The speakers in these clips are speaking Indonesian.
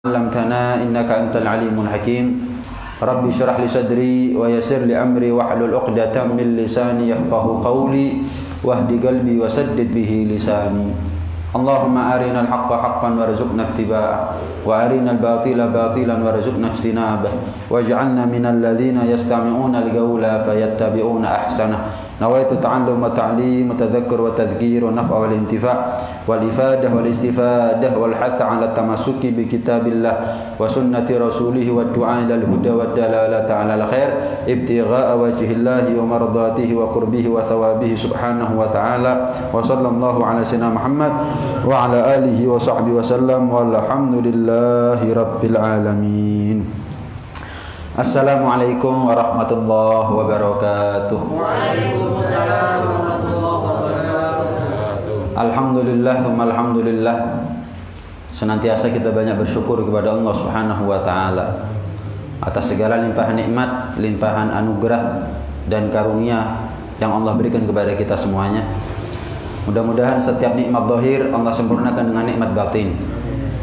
علمتنا إنك أنت العليم الحكيم ربي اشرح لي صدري ويسر لي أمري واحلل عقدة من لساني يفقهوا قولي واهد قلبي وسدد به لساني اللهم أرنا الحق حقا وارزقنا اتباعه وأرنا الباطل باطلا وارزقنا اجتنابه واجعلنا من الذين يستمعون القول فيتبعون أحسنه نويت تعلم وتعليم وتذكر وتذكير والنفع والانتفاع والإفادة والاستفادة والحث على التمسك بكتاب الله وسنة رسوله والدعاء إلى الهدى والدلالة على الخير ابتغاء وجه الله ومرضاته وقربه وثوابه سبحانه وتعالى وصلى الله على سيدنا محمد وعلى آله وصحبه وسلم والحمد لله رب العالمين. Assalamualaikum warahmatullahi wabarakatuh. Waalaikumsalam warahmatullahi wabarakatuh. Alhamdulillah, alhamdulillah. Senantiasa kita banyak bersyukur kepada Allah Subhanahu wa taala atas segala limpahan nikmat, limpahan anugerah dan karunia yang Allah berikan kepada kita semuanya. Mudah-mudahan setiap nikmat zahir Allah sempurnakan dengan nikmat batin.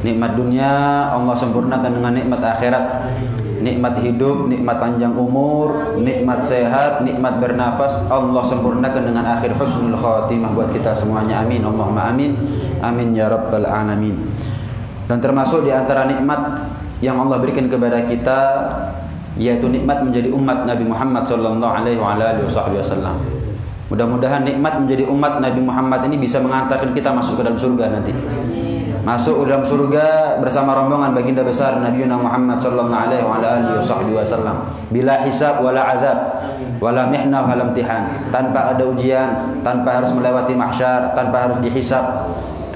Nikmat dunia Allah sempurnakan dengan nikmat akhirat. Nikmat hidup, nikmat panjang umur, nikmat sehat, nikmat bernafas Allah sempurnakan dengan akhir husnul khatimah buat kita semuanya. Amin Allahumma amin. Amin ya rabbal alamin. Dan termasuk di antara nikmat yang Allah berikan kepada kita yaitu nikmat menjadi umat Nabi Muhammad sallallahu alaihi wasallam. Mudah-mudahan nikmat menjadi umat Nabi Muhammad ini bisa mengantarkan kita masuk ke dalam surga nanti. Masuk ke dalam surga bersama rombongan baginda besar Nabi Muhammad sallallahu alaihi wasallam bila hisab wala azab wala mihnah wala imtihan, tanpa ada ujian, tanpa harus melewati mahsyar, tanpa harus dihisab,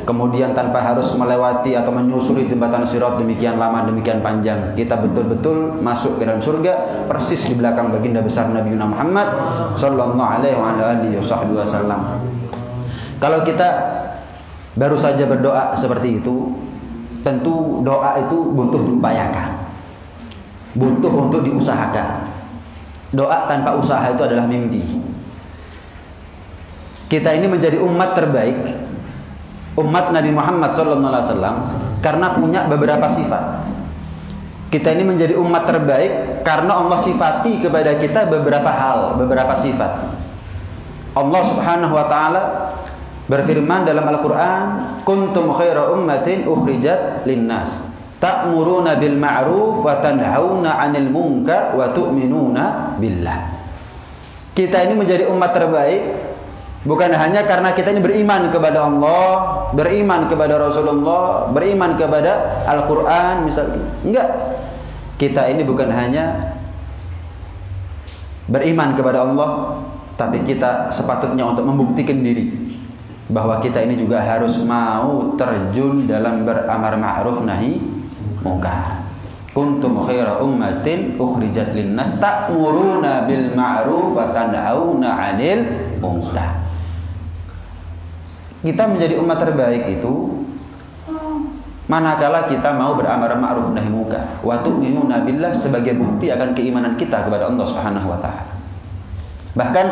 kemudian tanpa harus melewati atau menyusuri jembatan sirat demikian lama, demikian panjang. Kita betul-betul masuk ke dalam surga persis di belakang baginda besar Nabi Muhammad sallallahu alaihi wasallam. Kalau kita baru saja berdoa seperti itu, tentu doa itu butuh diupayakan, butuh untuk diusahakan. Doa tanpa usaha itu adalah mimpi. Kita ini menjadi umat terbaik, umat Nabi Muhammad SAW, karena punya beberapa sifat. Kita ini menjadi umat terbaik karena Allah sifati kepada kita beberapa hal, beberapa sifat. Allah Subhanahu wa taala berfirman dalam Al-Quran, kuntum khaira ummatin ukhrijat linnas ta'muruna bil ma'ruf wa tanhauna 'anil munkar wa tu'minuna billah. Kita ini menjadi umat terbaik bukan hanya karena kita ini beriman kepada Allah, beriman kepada Rasulullah, beriman kepada Al-Quran misalnya. Enggak. Kita ini bukan hanya beriman kepada Allah, tapi kita sepatutnya untuk membuktikan diri bahwa kita ini juga harus mau terjun dalam beramar ma'ruf nahi munkar. Kuntum khaira ummatin ukhrijat linnas ta'muruna bil ma'ruf wa tanhauna 'anil munkar. Kita menjadi umat terbaik itu manakala kita mau beramar ma'ruf nahi munkar wa tu'minuna billah, sebagai bukti akan keimanan kita kepada Allah Subhanahu wa taala. Bahkan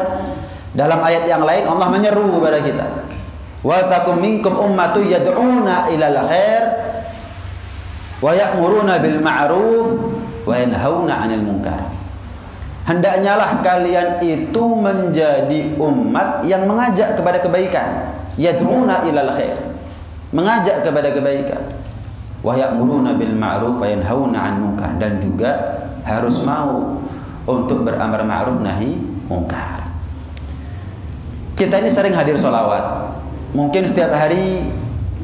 dalam ayat yang lain Allah menyeru kepada kita, wa takum minkum ummatu yad'una ilal khair wa ya'muruna bil ma'ruf wa yanhauna 'anil munkar. Hendaknya lah kalian itu menjadi umat yang mengajak kepada kebaikan, yad'una ilal khair, mengajak kepada kebaikan, wa ya'muruna bil ma'ruf wa yanhauna 'anil munkar, dan juga harus mau untuk beramar ma'ruf nahi munkar. Kita ini sering hadir sholawat. Mungkin setiap hari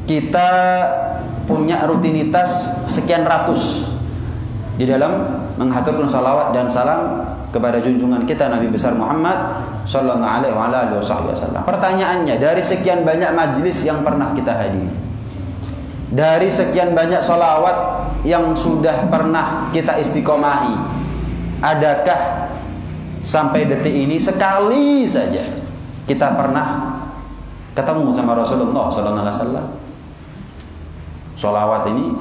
kita punya rutinitas sekian ratus di dalam menghaturkan salawat dan salam kepada junjungan kita Nabi besar Muhammad sallallahu alaihi wasallam. Pertanyaannya, dari sekian banyak majlis yang pernah kita hadiri, dari sekian banyak salawat yang sudah pernah kita istiqomahi, adakah sampai detik ini sekali saja kita pernah ketemu sama Rasulullah sallallahu alaihi wasallam? Sholawat ini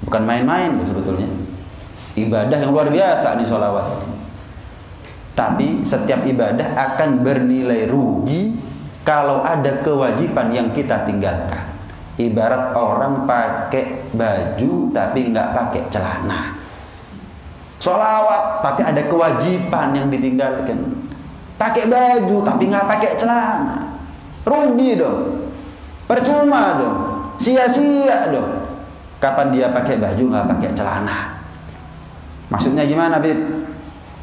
bukan main-main sebetulnya. Ibadah yang luar biasa nih sholawat. Tapi setiap ibadah akan bernilai rugi kalau ada kewajiban yang kita tinggalkan. ibarat orang pakai baju tapi nggak pakai celana. Sholawat tapi ada kewajiban yang ditinggalkan. Pakai baju tapi nggak pakai celana. Rugi dong. Percuma dong. Sia-sia dong. Kapan dia pakai baju nggak pakai celana? Maksudnya gimana, Bib?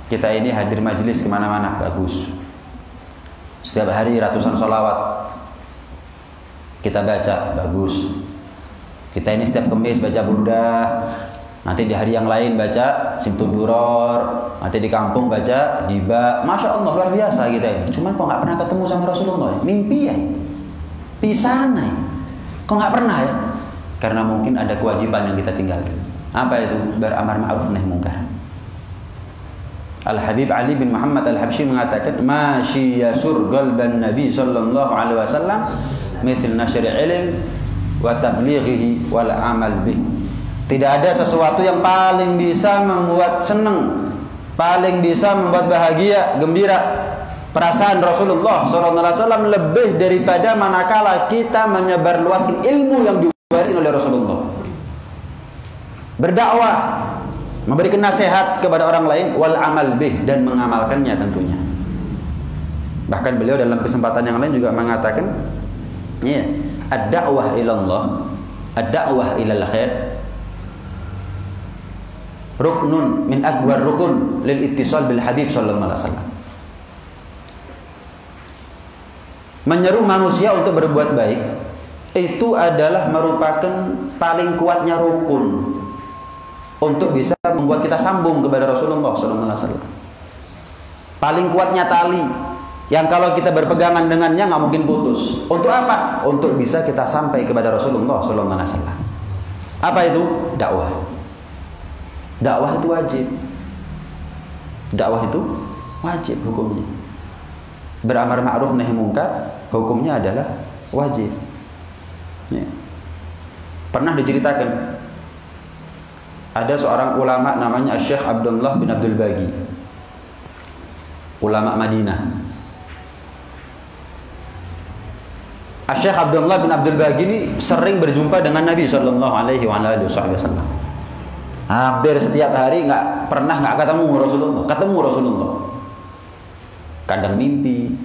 Kita ini hadir majelis kemana-mana bagus. Setiap hari ratusan sholawat kita baca bagus. Kita ini setiap Kamis baca Burda. Nanti di hari yang lain baca Simtud Duror. Nanti di kampung baca Diba. Masya Allah luar biasa kita ini. Cuman kok nggak pernah ketemu sama Rasulullah? Mimpi ya. Pisan ya. Kok nggak pernah ya? Karena mungkin ada kewajiban yang kita tinggalkan. Apa itu? Beramar ma'ruf nahi munkar. Al-Habib Ali bin Muhammad Al-Habsyi mengatakan, "Masyi yasur qalban Nabi sallallahu alaihi wasallam mithl nashr ilm wa tablighihi wal amal bih." Tidak ada sesuatu yang paling bisa membuat senang, paling bisa membuat bahagia, gembira perasaan Rasulullah sallallahu alaihi wasallam lebih daripada manakala kita menyebarluaskan ilmu yang diwariskan oleh Rasulullah. Berdakwah, memberikan nasihat kepada orang lain, wal amal bih, dan mengamalkannya tentunya. Bahkan beliau dalam kesempatan yang lain juga mengatakan, ya, ad-da'wah ilallah, ad-da'wah ilal khair, ruknun min akbar rukun lil ittisal bil habib sallallahu alaihi wasallam. Menyeru manusia untuk berbuat baik itu adalah merupakan paling kuatnya rukun untuk bisa membuat kita sambung kepada Rasulullah SAW. Paling kuatnya tali yang kalau kita berpegangan dengannya nggak mungkin putus. Untuk apa? Untuk bisa kita sampai kepada Rasulullah SAW. Apa itu? Dakwah. Dakwah itu wajib. Dakwah itu wajib hukumnya. Beramar ma'ruf nahi munkar hukumnya adalah wajib. Ya. Pernah diceritakan ada seorang ulama namanya Syekh Abdullah bin Abdul Bagi, ulama Madinah. Syekh Abdullah bin Abdul Bagi ini sering berjumpa dengan Nabi Shallallahu Alaihi Wasallam. Hampir setiap hari nggak ketemu Rasulullah. Kadang mimpi,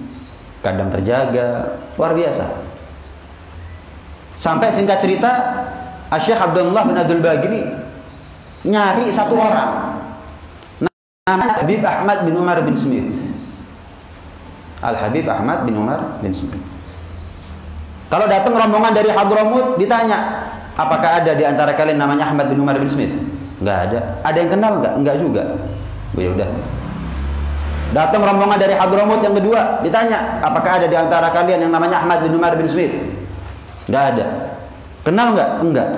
kadang terjaga, luar biasa. Sampai singkat cerita, Syekh Abdullah bin Abdul Bagi ini nyari satu orang namanya Habib Ahmad bin Umar bin Smith. Al-Habib Ahmad bin Umar bin Smith. Kalau datang rombongan dari Hadramut ditanya, apakah ada di antara kalian namanya Ahmad bin Umar bin Smith? Enggak ada. Ada yang kenal enggak? Enggak juga. Ya udah. Datang rombongan dari Hadramut yang kedua ditanya, apakah ada di antara kalian yang namanya Ahmad bin Umar bin Smith? Enggak ada. Kenal enggak? Enggak.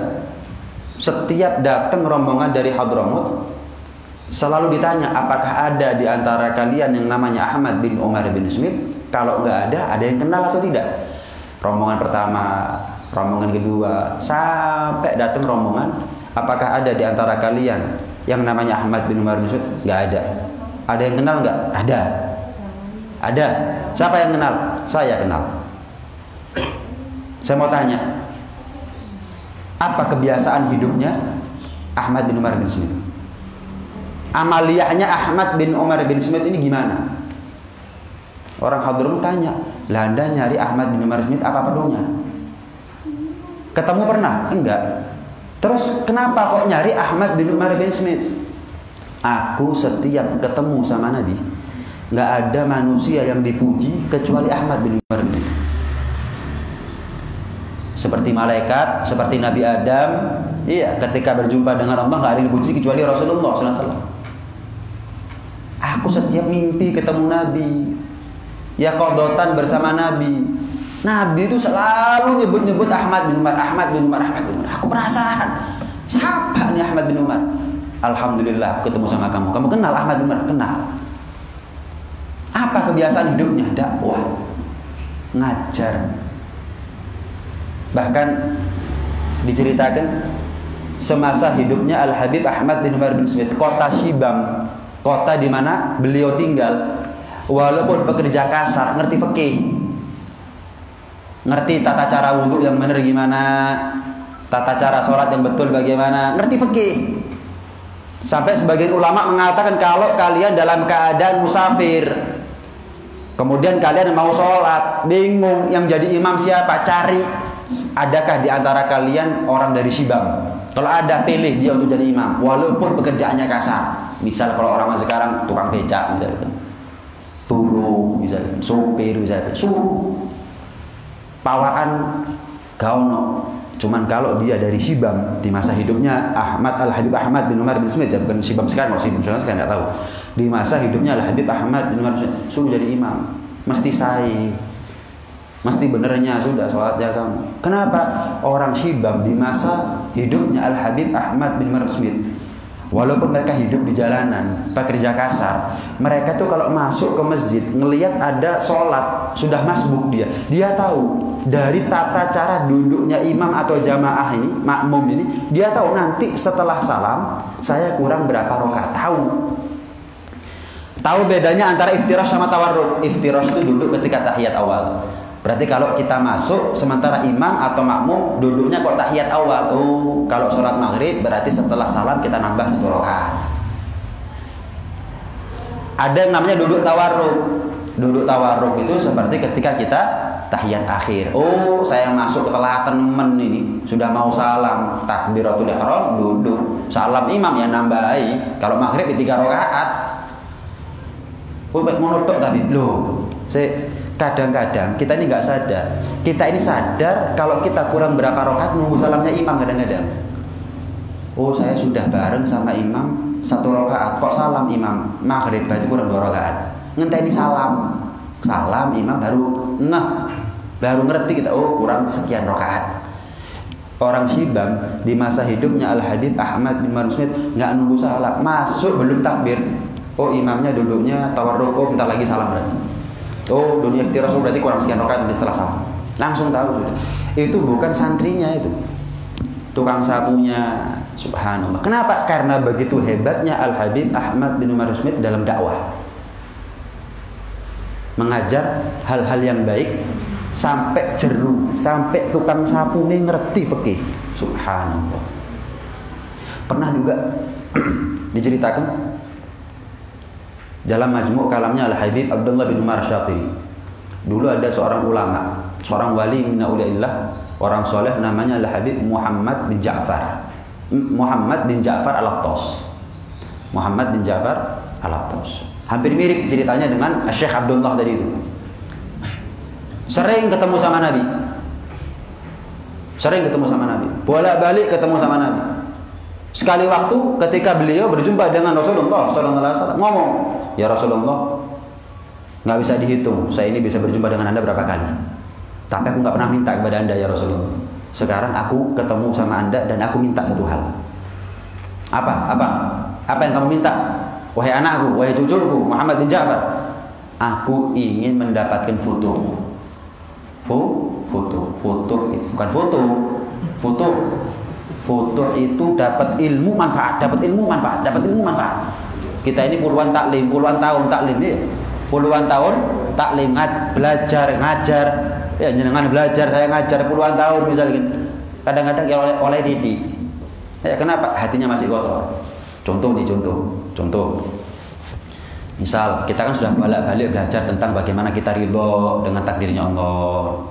Setiap datang rombongan dari Hadramut selalu ditanya, apakah ada di antara kalian yang namanya Ahmad bin Umar bin Smith? Kalau nggak ada yang kenal atau tidak? Rombongan pertama, rombongan kedua, sampai datang rombongan, apakah ada di antara kalian yang namanya Ahmad bin Umar bin Smith? Nggak ada. Ada yang kenal nggak? Ada. Ada. Siapa yang kenal? Saya kenal. Saya mau tanya, apa kebiasaan hidupnya Ahmad bin Umar bin Smith? Amaliyahnya Ahmad bin Umar bin Smith ini gimana? Orang Hadramut tanya, lah Anda nyari Ahmad bin Umar bin Smith apa perlunya? Ketemu pernah? Enggak. Terus kenapa kok nyari Ahmad bin Umar bin Smith? Aku setiap ketemu sama Nabi, nggak ada manusia yang dipuji kecuali Ahmad bin Umar bin Smith. Seperti malaikat, seperti Nabi Adam, iya, ketika berjumpa dengan Allah nggak ada yang dipuji kecuali Rasulullah SAW. Aku setiap mimpi ketemu Nabi, ya qadotan bersama Nabi. Nabi itu selalu nyebut-nyebut Ahmad bin Umar, Ahmad bin Umar, Ahmad bin Umar. Aku penasaran, siapa nih Ahmad bin Umar? Alhamdulillah aku ketemu sama kamu. Kamu kenal Ahmad bin Umar? Kenal. Apa kebiasaan hidupnya? Dakwah, ngajar. Bahkan diceritakan semasa hidupnya Al-Habib Ahmad bin Umar bin Smith, kota Syibam, kota di mana beliau tinggal, walaupun pekerja kasar, ngerti fikih. ngerti tata cara wudhu yang benar gimana, tata cara sholat yang betul bagaimana, ngerti fikih. Sampai sebagian ulama mengatakan kalau kalian dalam keadaan musafir, kemudian kalian mau sholat, bingung yang jadi imam siapa, cari adakah di antara kalian orang dari Sibam. Kalau ada, pilih dia untuk jadi imam, walaupun pekerjaannya kasar. Misal kalau orang sekarang tukang becak misalnya, buruh misalnya, sopir misalnya, suruh pawaan gaono. Cuman kalau dia dari Sibam, di masa hidupnya Ahmad Al-Habib Ahmad bin Umar bin Smith, ya bukan Sibam sekarang, kalau Sibam sekarang nggak tahu. Di masa hidupnya Al-Habib Ahmad bin Umar bin Smith, suruh jadi imam, mesti sahih, mesti benernya sudah sholatnya kamu. Kenapa? Orang Sibam di masa hidupnya Al-Habib Ahmad bin Umar bin Smith, walaupun mereka hidup di jalanan, pekerja kasar, mereka tuh kalau masuk ke masjid, ngelihat ada sholat, sudah masbuk dia tahu dari tata cara duduknya imam atau jamaah ini, makmum ini, dia tahu nanti setelah salam, saya kurang berapa rakaat, tahu bedanya antara iftirash sama tawarruk. Iftirash itu duduk ketika tahiyat awal. Berarti kalau kita masuk, sementara imam atau makmum duduknya kok tahiyat awal. Oh, kalau sholat maghrib berarti setelah salam kita nambah 1 rakaat. Ada yang namanya duduk tawarruk. Duduk tawarruk itu seperti ketika kita tahiyat akhir. Oh, saya masuk telah temen ini, sudah mau salam, takbiratul ihram, duduk. Salam imam ya nambahi. Kalau maghrib 3 rakaat. Oh, mau nutup tapi loh. Kadang-kadang kita ini nggak sadar. Kita ini sadar kalau kita kurang berapa rakaat nunggu salamnya imam kadang-kadang. Oh, saya sudah bareng sama imam 1 rakaat, kok salam imam maghrib berarti kurang 2 rakaat. Ngenteni salam imam baru ngerti kita, oh kurang sekian rakaat. Orang Sibam di masa hidupnya Al-Habib Ahmad bin Umar bin Smith nggak nunggu salam, masuk belum takbir. Oh, imamnya duduknya tawarruk, oh bentar lagi salam berarti. Oh, dunia iftirash berarti kurang sekian rakaat setelah salam. Langsung tahu sudah. Itu bukan santrinya itu. Tukang sapunya, subhanallah. Kenapa? Karena begitu hebatnya Al-Habib Ahmad bin Umar bin Smith dalam dakwah. Mengajar hal-hal yang baik sampai jeru, sampai tukang sapu ini ngerti fikih. Subhanallah. Pernah juga diceritakan dalam majmu' kalamnya Al-Habib Abdullah bin Umar Syatibi. Dulu ada seorang ulama, seorang wali min auliyaillah, orang soleh namanya Al-Habib Muhammad bin Ja'far. Muhammad bin Ja'far Al-Attas. Muhammad bin Ja'far Al-Attas. Hampir mirip ceritanya dengan Syekh Abdullah tadi itu. Sering ketemu sama Nabi. Sering ketemu sama Nabi. Bolak-balik ketemu sama Nabi. Sekali waktu ketika beliau berjumpa dengan Rasulullah SAW, ngomong, ya Rasulullah, nggak bisa dihitung, saya ini bisa berjumpa dengan Anda berapa kali. Tapi aku nggak pernah minta kepada Anda ya Rasulullah. Sekarang aku ketemu sama Anda dan aku minta satu hal. Apa yang kamu minta? Wahai anakku, wahai cucuku, Muhammad bin Ja'far, aku ingin mendapatkan foto. Foto itu dapat ilmu manfaat. Kita ini puluhan tahun taklim ya. Puluhan tahun taklim, belajar, ngajar. Ya, jenengan belajar, saya ngajar puluhan tahun misalnya. Kadang-kadang ya oleh didik. Ya, kenapa? Hatinya masih kotor. Contoh. Misal kita kan sudah bolak-balik belajar tentang bagaimana kita ridho dengan takdirnya Allah.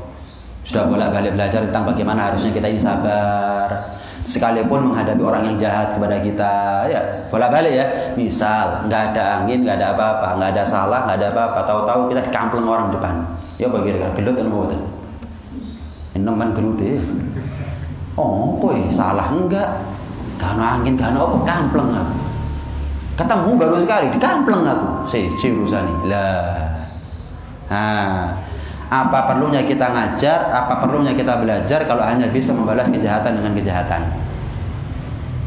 Sudah bolak-balik belajar tentang bagaimana harusnya kita ini sabar. Sekalipun menghadapi orang yang jahat kepada kita, ya bolak-balik ya. Misal nggak ada angin, nggak ada apa-apa, nggak ada salah, nggak ada apa-apa. Tahu-tahu kita dikampleng orang depan. Ya bagaimana? Gelut kan mau betul. Enom kan gelut ya. Oh, boy, salah enggak? Karena angin, karena apa? Kampleng aku. Ketemu baru sekali, dikampleng aku. Urusan ini lah. Apa perlunya kita ngajar, apa perlunya kita belajar kalau hanya bisa membalas kejahatan dengan kejahatan.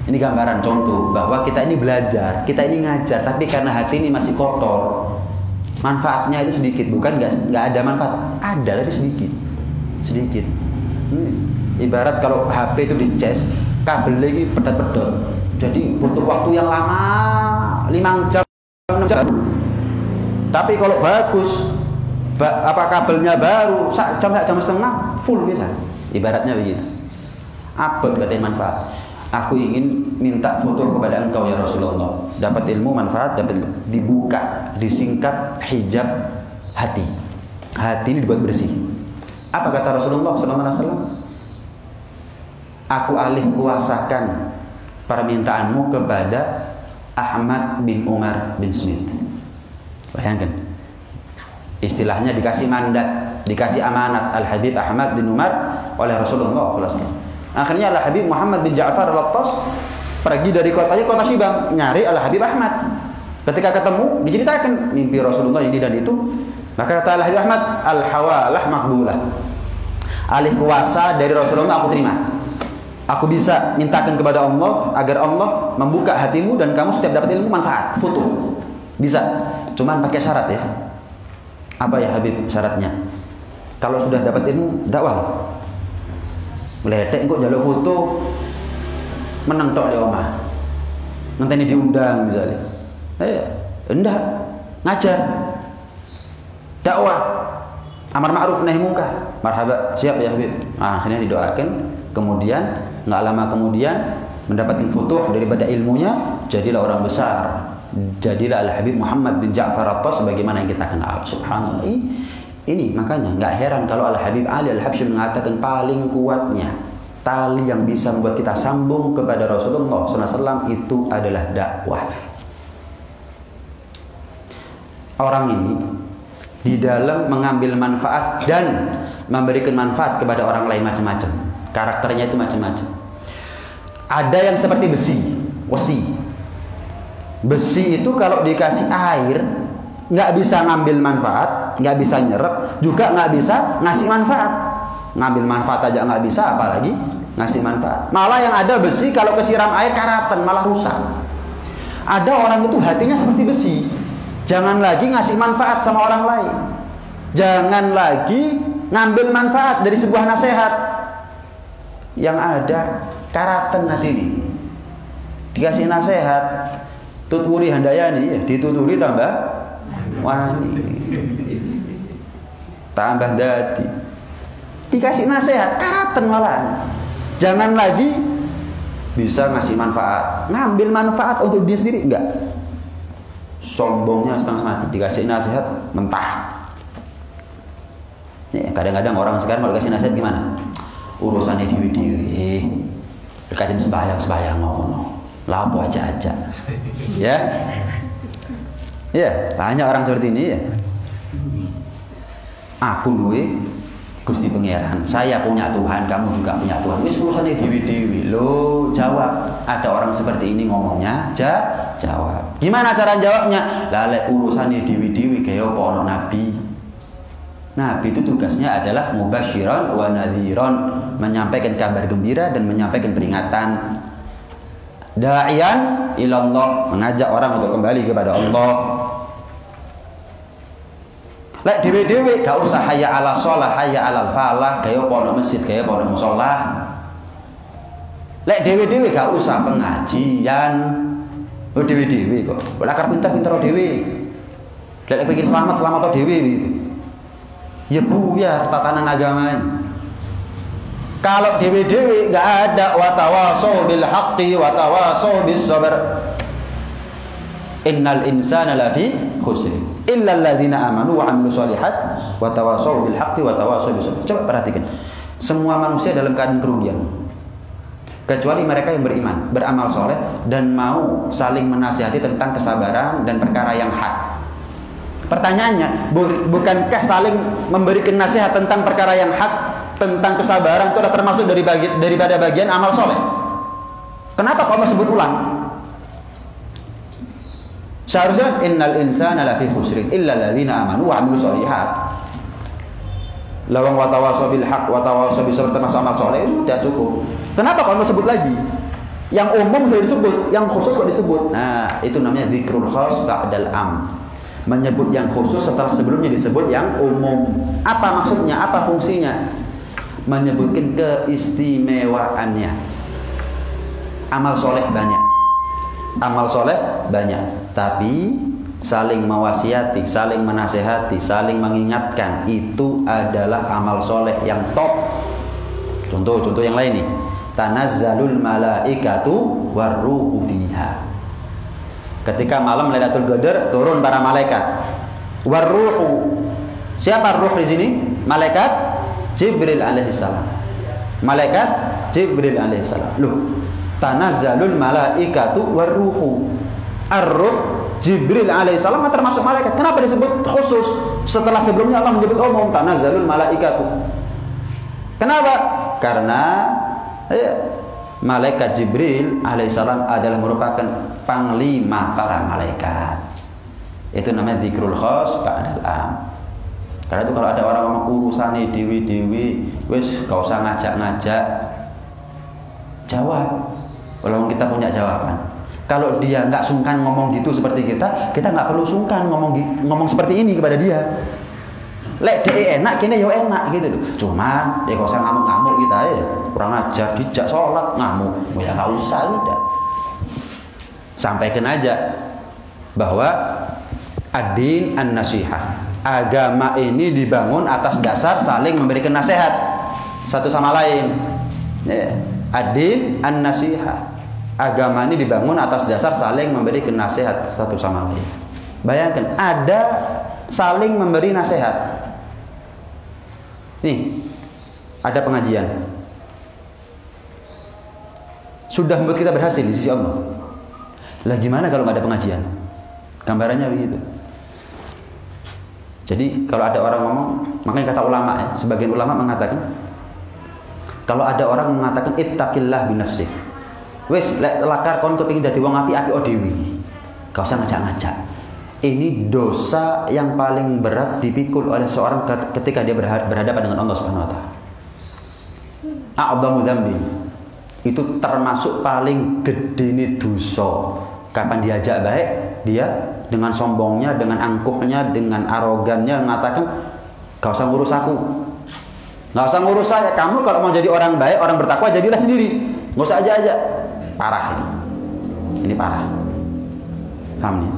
Ini gambaran contoh bahwa kita ini belajar, kita ini ngajar, tapi karena hati ini masih kotor, manfaatnya itu sedikit. Bukan nggak ada manfaat, ada tapi sedikit. Ibarat kalau HP itu dicas, kabel lagi pedot-pedot, jadi butuh waktu yang lama, 5 jam, 6 jam. Tapi kalau bagus, apa kabelnya baru, jam setengah full bisa. Ibaratnya begitu. Apa katanya manfaat? Aku ingin minta foto kepada engkau ya Rasulullah. Dapat ilmu manfaat, dapat dibuka, disingkat hijab hati. Hati ini dibuat bersih. Apa kata Rasulullah SAW? Aku alih kuasakan permintaanmu kepada Ahmad bin Umar bin Smith. Bayangkan. Istilahnya dikasih mandat, dikasih amanat Al-Habib Ahmad bin Umar oleh Rasulullah SAW. Akhirnya Al-Habib Muhammad bin Ja'far Al-Attas pergi dari kotanya kota Syibang nyari Al-Habib Ahmad. Ketika ketemu diceritakan mimpi Rasulullah ini dan itu. Maka kata Al-Habib Ahmad, al-hawalah makbulah. Alih kuasa dari Rasulullah aku terima. Aku bisa mintakan kepada Allah agar Allah membuka hatimu dan kamu setiap dapat ilmu manfaat, foto. Bisa. Cuman pakai syarat ya. Apa ya Habib syaratnya? Kalau sudah dapat ilmu dakwah. Letek kok jaluk foto meneng tok di omah. Ngenteni diundang misalnya. Enggak, ngajar. Dakwah. Amar ma'ruf nahi munkar. Marhaba, siap ya Habib. Nah, akhirnya didoakan, kemudian enggak lama kemudian mendapatkan foto daripada ilmunya, jadilah orang besar. Jadilah Al-Habib Muhammad bin Ja'far Al-Attas sebagaimana yang kita kenal. Subhanallah. Ini makanya nggak heran kalau Al-Habib Ali Al-Habsyi mengatakan paling kuatnya tali yang bisa membuat kita sambung kepada Rasulullah SAW itu adalah dakwah. Orang ini di dalam mengambil manfaat dan memberikan manfaat kepada orang lain macam-macam. Karakternya itu macam-macam. Ada yang seperti besi. Besi itu kalau dikasih air nggak bisa ngambil manfaat, nggak bisa nyerap, juga nggak bisa ngasih manfaat. Ngambil manfaat aja nggak bisa, apalagi ngasih manfaat. Malah yang ada besi kalau kesiram air karatan, malah rusak. Ada orang itu hatinya seperti besi. Jangan lagi ngasih manfaat sama orang lain. Jangan lagi ngambil manfaat dari sebuah nasihat. Yang ada karatan hati ini. Dikasih nasihat, tuturi handayani, ya, dituturi tambah wani, tambah dadi. Dikasih nasihat karatan malah. Jangan lagi bisa ngasih manfaat, ngambil manfaat untuk dia sendiri, enggak. Sombongnya setengah mati, dikasih nasihat mentah. Ya, kadang-kadang orang sekarang kalau dikasih nasihat gimana? Urusannya dewi-dewi, berkatin sembahyang ngono, lapo aja. Ya. Ya, banyak orang seperti ini ya. Aku duwe Gusti Pangeran, saya punya Tuhan, kamu juga punya Tuhan. Wis urusannya dewi-dewi. Lo jawab. Ada orang seperti ini ngomongnya, jawab. Gimana cara jawabnya? Lale urusannya dewi-dewi kaya apa ono nabi. Nabi itu tugasnya adalah mubasyiran wa nadhiran, menyampaikan kabar gembira dan menyampaikan peringatan. Da'iyan ilallah, mengajak orang untuk kembali kepada Allah. Lek dewe-dewe gak usah hayya ala sholah, hayya ala falah, kaya pondok masjid, kaya pondok musholah. Lek dewe-dewe gak usah pengajian. Oh dewe-dewe kok. Lek akar pintar-pintar dewe. Lek pikir selamat dewe gitu. Ya buyar tatanan agamanya. Kalau dewe-dewe gak ada watawasau bil haqqi watawasau bis sabr. Innal insana lafi khusr illa alladzina amanu wa 'amilus shalihat wa tawashaw bil haqqi wa tawashaw bis sabr. Coba perhatikan. Semua manusia dalam keadaan kerugian. Kecuali mereka yang beriman, beramal soleh dan mau saling menasihati tentang kesabaran dan perkara yang hak. Pertanyaannya, bukankah saling memberikan nasihat tentang perkara yang hak, tentang kesabaran itu adalah termasuk daripada bagian amal soleh? Kenapa kau sebut ulang? Seharusnya innal insana lafi khusrin illa alladzina amanu wa 'amilus shalihat. Lawang watawasau bil haq watawasau bis sabr termasuk amal soleh, sudah cukup. Kenapa kau sebut lagi? Yang umum sudah disebut, yang khusus kok disebut. Nah, itu namanya dzikrul khas ba'dal am. Menyebut yang khusus setelah sebelumnya disebut yang umum. Apa maksudnya? Apa fungsinya? Menyebutkan keistimewaannya. Amal soleh banyak. Amal soleh banyak. Tapi saling mewasiati, saling menasehati, saling mengingatkan, itu adalah amal soleh yang top. Contoh yang lain nih. Tanazzalul malaikatu warruhu fiha. Ketika malam Lailatul Qadar turun para malaikat. Warruhu. Siapa ruh di sini? Malaikat Jibril alaihissalam. Malaikat Jibril alaihissalam. Loh, tanazzalul malaikatu warruhu. Ar-ruh Jibril alaihissalam kan termasuk malaikat. Kenapa disebut khusus setelah sebelumnya Allah menyebut umum tanazzalul malaikatu? Kenapa? Karena malaikat Jibril alaihissalam adalah merupakan panglima para malaikat. Itu namanya dzikrul khas ba'dal am. Karena itu kalau ada orang ngomong urusane dewi-dewi, wis gak usah ngajak-ngajak. Jawab. Kalau kita punya jawaban. Kalau dia nggak sungkan ngomong gitu seperti kita nggak perlu sungkan ngomong seperti ini kepada dia. Lek dia enak, kini yo enak gitu loh. Cuman ya gak usah ngamuk-ngamuk kita ya. Kurang ajar, dijak sholat ngamuk. Ya nggak usah udah. Sampaikan aja bahwa ad-din an-nasihah. Agama ini dibangun atas dasar saling memberikan nasihat satu sama lain. Ya. Ad-din an-nasihah. Agama ini dibangun atas dasar saling memberikan nasihat satu sama lain. Bayangkan ada saling memberi nasihat. Nih, ada pengajian. Sudah membuat kita berhasil di sisi Allah. Lah gimana kalau nggak ada pengajian? Gambarannya begitu. Jadi kalau ada orang ngomong, makanya kata ulama ya, sebagian ulama mengatakan, kalau ada orang mengatakan ittaqillah binafsik. Wes lakar kon kepingin dadi wong apik-apik dewi. Gak usah ngajak-ngajak. Ini dosa yang paling berat dipikul oleh seorang ketika dia berhadapan dengan Allah Subhanahu wa taala. A'dhamu dzambi. Itu termasuk paling gedene dosa. Kapan diajak baik, dia dengan sombongnya, dengan angkuhnya, dengan arogannya mengatakan, gak usah ngurus aku. Gak usah ngurus saya. Kamu kalau mau jadi orang baik, orang bertakwa, jadilah sendiri. Gak usah aja-aja. Parah ini parah. Paham nih?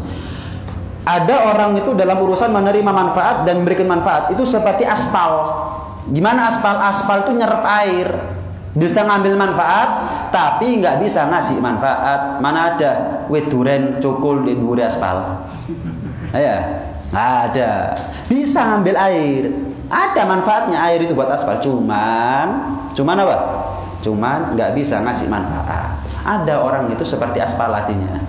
Ada orang itu dalam urusan menerima manfaat dan memberikan manfaat itu seperti aspal. Gimana aspal? Aspal itu nyerap air, bisa ngambil manfaat tapi nggak bisa ngasih manfaat. Mana ada wit duren cukul di duri aspal? Ya, nggak ada. Bisa ngambil air, ada manfaatnya air itu buat aspal. Cuman apa? Cuman nggak bisa ngasih manfaat. Ada orang itu seperti aspal artinya,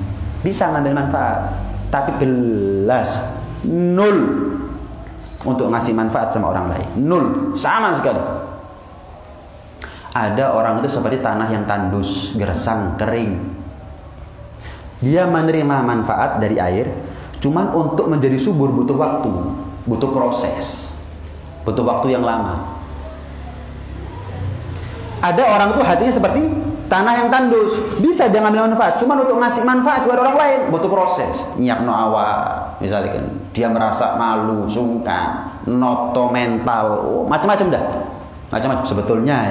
bisa ngambil manfaat, tapi gelas nol untuk ngasih manfaat sama orang lain, nol sama sekali. Ada orang itu seperti tanah yang tandus, gersang, kering. Dia menerima manfaat dari air, cuman untuk menjadi subur butuh waktu, butuh proses, butuh waktu yang lama. Ada orang itu hatinya seperti tanah yang tandus, bisa dia ngambil manfaat, cuma untuk ngasih manfaat kepada orang lain butuh proses. Nyiapno awak, misalnya kan, dia merasa malu, sungkan, noto mental, macam-macam dah, macam-macam.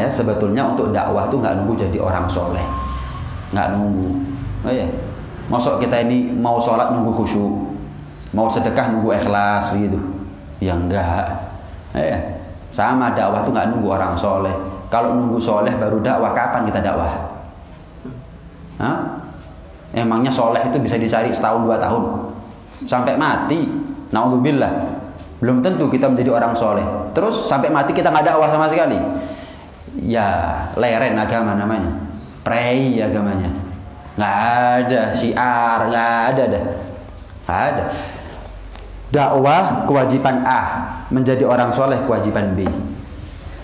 Sebetulnya untuk dakwah tuh nggak nunggu jadi orang soleh, nggak nunggu. Oh iya, masuk kita ini mau sholat nunggu khusyuk, mau sedekah nunggu ikhlas gitu, ya enggak. Sama dakwah tuh nggak nunggu orang soleh. Kalau nunggu soleh baru dakwah, kapan kita dakwah? Hah? Emangnya soleh itu bisa dicari setahun 2 tahun sampai mati? Naudzubillah. Belum tentu kita menjadi orang soleh. Terus sampai mati kita nggak dakwah sama sekali. Ya leren agama namanya, prei agamanya. Nggak ada syiar, nggak ada dah. Nggak ada. Dakwah kewajiban A, menjadi orang soleh kewajiban B.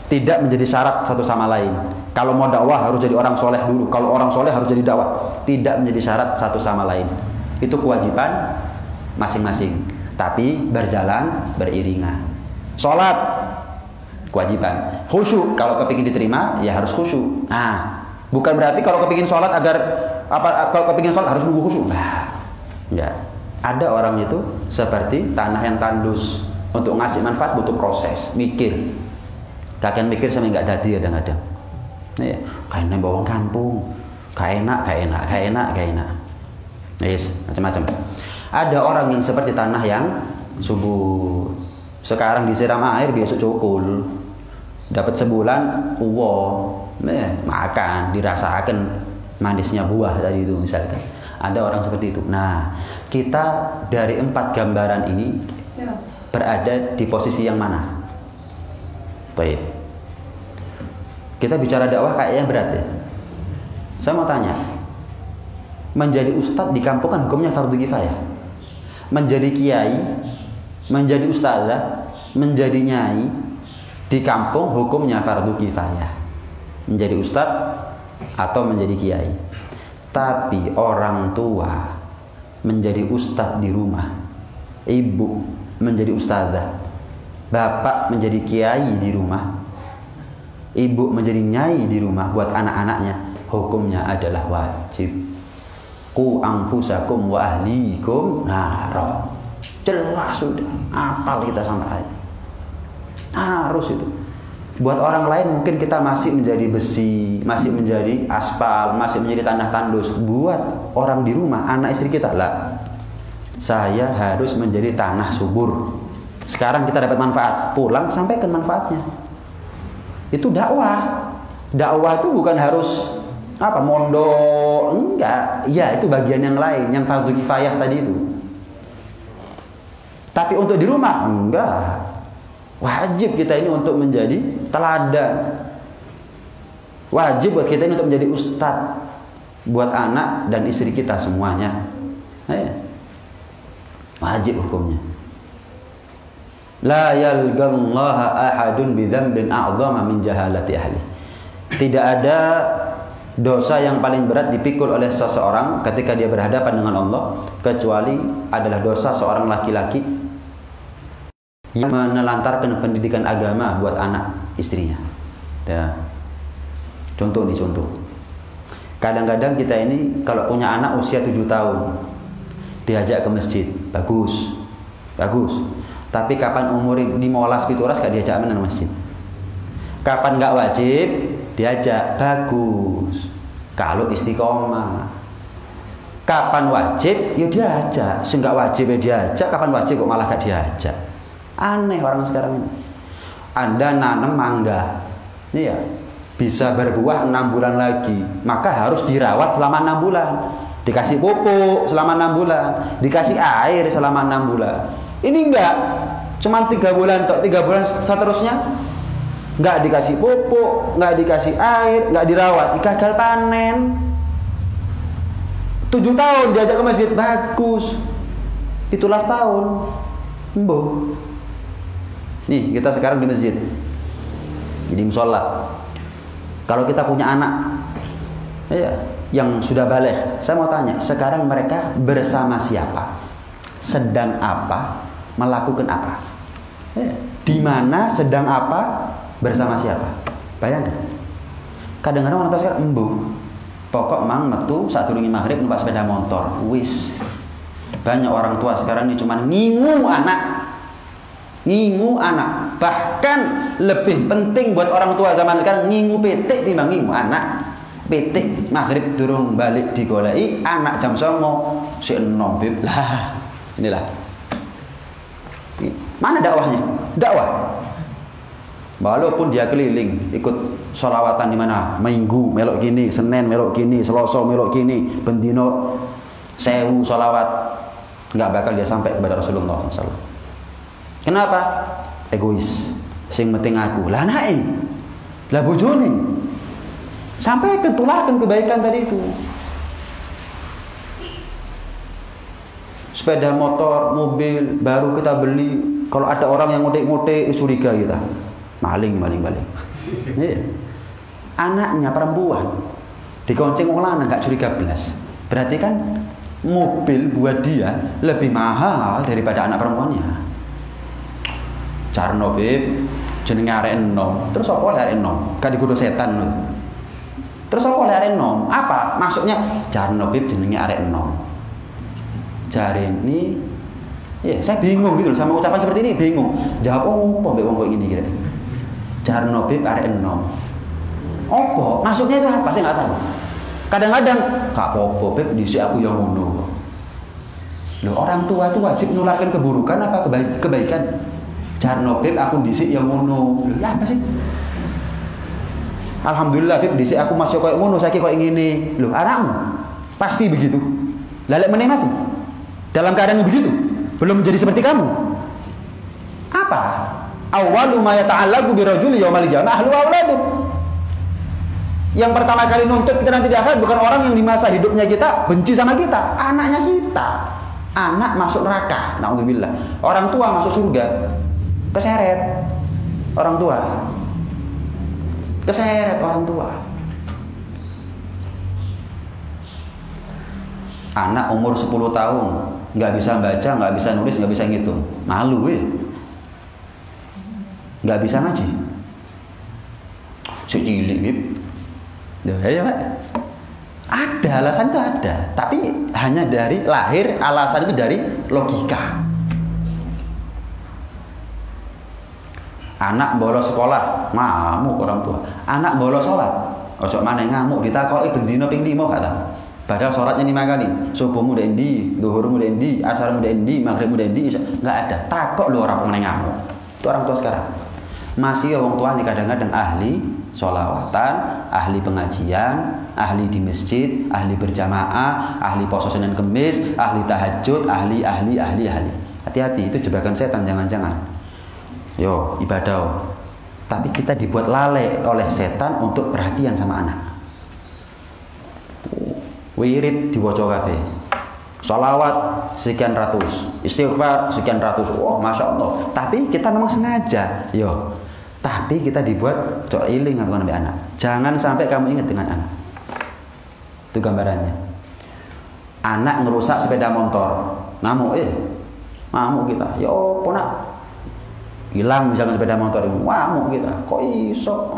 Tidak menjadi syarat satu sama lain. Kalau mau dakwah harus jadi orang soleh dulu. Kalau orang soleh harus jadi dakwah. Tidak menjadi syarat satu sama lain. Itu kewajiban masing-masing. Tapi berjalan beriringan. Sholat kewajiban. Khusyuk kalau kepingin diterima ya harus khusyuk. Nah, bukan berarti kalau kepingin sholat kalau kepingin sholat harus nunggu khusyuk. Ya. Ada orang itu seperti tanah yang tandus. Untuk ngasih manfaat butuh proses, mikir. Kakek mikir sampai nggak dadi kadang-kadang. Nih, kayaknya bawang kampung, kayak enak. Yes, macam-macam. Ada orang yang seperti tanah yang subur. Sekarang disiram air besok cukul. Dapat sebulan makan, dirasakan manisnya buah tadi itu misalkan. Ada orang seperti itu. Nah, kita dari 4 gambaran ini berada di posisi yang mana? Baik. Kita bicara dakwah kayaknya berat ya. Saya mau tanya, menjadi ustadz di kampung kan hukumnya fardu kifayah. Menjadi kiai, menjadi ustazah, menjadi nyai di kampung hukumnya fardu kifayah. Menjadi ustadz atau menjadi kiai. Tapi orang tua menjadi ustadz di rumah, ibu menjadi ustazah, bapak menjadi kiai di rumah, ibu menjadi nyai di rumah buat anak-anaknya, hukumnya adalah wajib. Qu anfusakum wa ahlikum naro. Jelas sudah, apal kita sampai harus itu. Buat orang lain mungkin kita masih menjadi besi, masih menjadi aspal, masih menjadi tanah tandus. Buat orang di rumah, anak istri kita lah, saya harus menjadi tanah subur. Sekarang kita dapat manfaat, pulang sampaikan manfaatnya. Itu dakwah. Dakwah itu bukan harus mondok, enggak. Ya, itu bagian yang lain, yang fardu kifayah tadi itu. Tapi untuk di rumah enggak. Wajib kita ini untuk menjadi teladan. Wajib buat kita ini untuk menjadi ustadz buat anak dan istri kita semuanya. Wajib hukumnya. La yalgallaha ahadun bidzambin a'dhama min jahalati ahli. Tidak ada dosa yang paling berat dipikul oleh seseorang ketika dia berhadapan dengan Allah kecuali adalah dosa seorang laki-laki yang menelantarkan pendidikan agama buat anak istrinya. Ya. Contoh. Kadang-kadang kita ini kalau punya anak usia 7 tahun diajak ke masjid, bagus. Tapi kapan umur 15-17 gak diajak ke masjid. Kapan gak wajib diajak, bagus. Kalau istiqomah. Kapan wajib ya diajak, enggak wajib ya diajak, kapan wajib kok malah gak diajak. Aneh orang sekarang ini. Anda nanam mangga, iya, bisa berbuah 6 bulan lagi, maka harus dirawat selama 6 bulan. Dikasih pupuk selama 6 bulan, dikasih air selama 6 bulan. Ini enggak, cuma 3 bulan tok, 3 bulan seterusnya enggak dikasih pupuk, enggak dikasih air, enggak dirawat, gagal panen. 7 tahun diajak ke masjid, bagus. 17 tahun, embuh. Nih, kita sekarang di masjid, di musola. Kalau kita punya anak, yang sudah baligh, saya mau tanya, sekarang mereka bersama siapa? Sedang apa? Melakukan apa? Di mana? Sedang apa? Bersama siapa? Bayangkan. Kadang-kadang orang tua sekarang embuh. Pokok mang metu saat turungi maghrib numpak sepeda motor. Wis. Banyak orang tua sekarang ini cuma ngingu anak. Bahkan lebih penting buat orang tua zaman sekarang ngingu petik timbang ngingu anak. Petik maghrib durung balik digoleki, anak jam 09.00 si enom bib lah. Inilah. Mana dakwahnya? Dakwah. Walaupun dia keliling ikut sholawatan di mana, Minggu melok gini, Senin melok gini, Selasa melok gini, bendino 1000 sholawat, nggak bakal dia sampai kepada Rasulullah SAW. Kenapa? Egois. Sing penting aku. Lah anake. Lah bojone. Sampai ketulakan kebaikan tadi itu. Sepeda motor, mobil baru kita beli, kalau ada orang yang ngotek-ngotek curiga kita. Maling. Anaknya perempuan dikonceng wong lanang gak curiga belas. Berarti kan mobil buat dia lebih mahal daripada anak perempuannya. Carno bib jenenge arek enom. Terus apa lek arek enom? Gak digodho setan lho. Terus apa lek arek enom? Apa? Maksudnya Carno bib jenenge arek enom. Jarene saya bingung gitu loh sama ucapan seperti ini, bingung. Jawab apa mbek wong kok ngene kira. Carno bib arek enom. Apa? Maksudnya itu apa? Saya enggak tahu. Kadang-kadang gak apa-apa bib dhisik aku yang ngono. Loh, orang tua itu wajib nularkan keburukan apa kebaikan? Jarno Beb aku dhisik ya ngono. Loh, ya apa sih? Alhamdulillah Beb dhisik aku masih koyo ngono, saiki koyo ngene. Loh, anakmu pasti begitu. Lalek menikmati. Dalam keadaan begitu, belum menjadi seperti kamu. Apa? Awwalu ma yata'allaqu birajuli yaumal qiyamah ahlu auladu. Yang pertama kali nuntut kita nanti di akhirat bukan orang yang di masa hidupnya kita benci sama kita, anaknya kita. Anak masuk neraka, naudzubillah. Orang tua masuk surga, keseret. Orang tua, keseret orang tua. Anak umur 10 tahun nggak bisa baca, nggak bisa nulis, nggak bisa ngitung, malu nggak bisa ngaji. Cilik Bib. Ya Pak. Ada alasan itu ada, tapi hanya dari lahir, alasan itu dari logika. Anak bolos sekolah, ngamuk orang tua. Anak bolos sholat, ojo maneh ngamuk ditakoki bendina ping 5 kata. Padahal sholatnya 5 kali. Subuhmu udah endi, zuhurmu udah endi, asarmu udah endi, maghribmu udah endi, enggak ada. Takok lu orang meneh ngamuk. Itu orang tua sekarang. Masih orang tua nih kadang-kadang ahli sholawatan, ahli pengajian, ahli di masjid, ahli berjamaah, ahli poso Senin Kemis, ahli tahajud, ahli. Hati-hati, itu jebakan setan, jangan-jangan. Yo, ibadah. Tapi kita dibuat lalai oleh setan untuk perhatian sama anak. Wirid diwaca kabeh. Sholawat sekian ratus, istighfar sekian ratus. Wah, masya Allah. Tapi kita memang sengaja. Yo. Tapi kita dibuat cok iling dengan anak. Jangan sampai kamu ingat dengan anak. Itu gambarannya. Anak ngerusak sepeda motor, ngamuk ngamuk kita. Ya apa nak? Hilang misalkan sepeda motor, ngamuk kita. Kok iso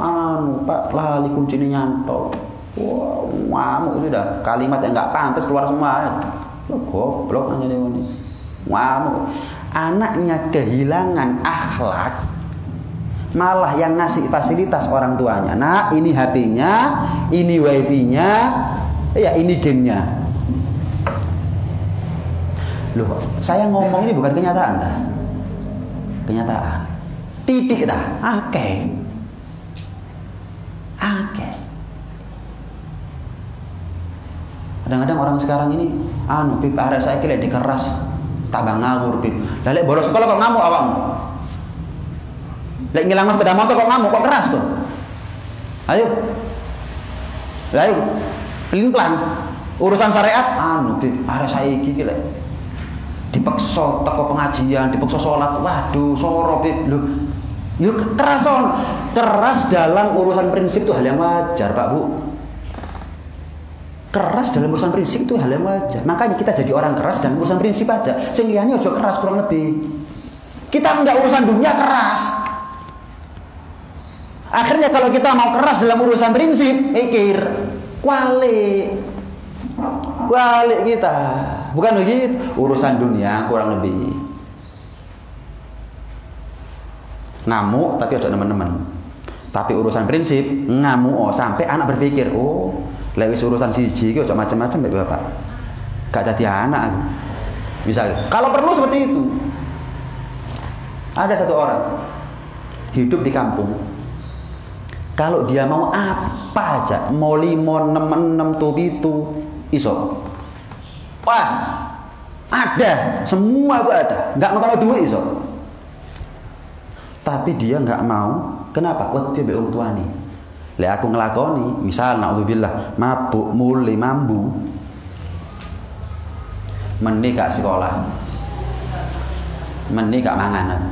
Pak lali kuncinya nyantol. Wah, ngamuk sudah. Kalimat yang enggak pantas keluar semua. Lo goblok aja ini. Ngamuk. Anaknya kehilangan akhlak. Malah yang ngasih fasilitas orang tuanya. Nah, ini HP-nya, ini WiFi-nya, ya ini game-nya. Loh, saya ngomong ini bukan kenyataan dah. Kenyataan. Titik dah. Oke. Kadang-kadang orang sekarang ini Pip arek saya kira dikeras tambah ngawur Pip. Lah lek bolos sekolah kok ngamuk awakmu? Lek ngilang sepeda motor kok ngamuk, kok keras tuh? Ayo. Pelin-pelan. Urusan syariat Bib, arek saiki iki lek dipaksa teko pengajian, dipaksa sholat. Waduh, soro Bib. Lho, yuk keras dalam urusan prinsip itu hal yang wajar, Pak Bu. Keras dalam urusan prinsip itu hal yang wajar. Makanya kita jadi orang keras dalam urusan prinsip aja. Sing liyane aja keras kurang lebih. Kita enggak urusan dunia keras. Akhirnya kalau kita mau keras dalam urusan prinsip, mikir, kualik kita. Bukan begitu. Urusan dunia kurang lebih. Ngamuk tapi ojo teman-teman. Tapi urusan prinsip ngamuk sampai anak berpikir, lewis urusan siji iki ojo macam-macam mbek Bapak. Gak dadi anak. Misal, kalau perlu seperti itu. Ada satu orang hidup di kampung. Kalau dia mau apa aja, mau 5, 6, 6 itu iso. Wah, ada, semua itu ada. Enggak makan duit iso. Tapi dia enggak mau. Kenapa? Wedi mbek wong tuane. Lek aku nglakoni, misal naudzubillah, mabuk, mulai mambu. Meni gak sekolah. Meni gak manganan.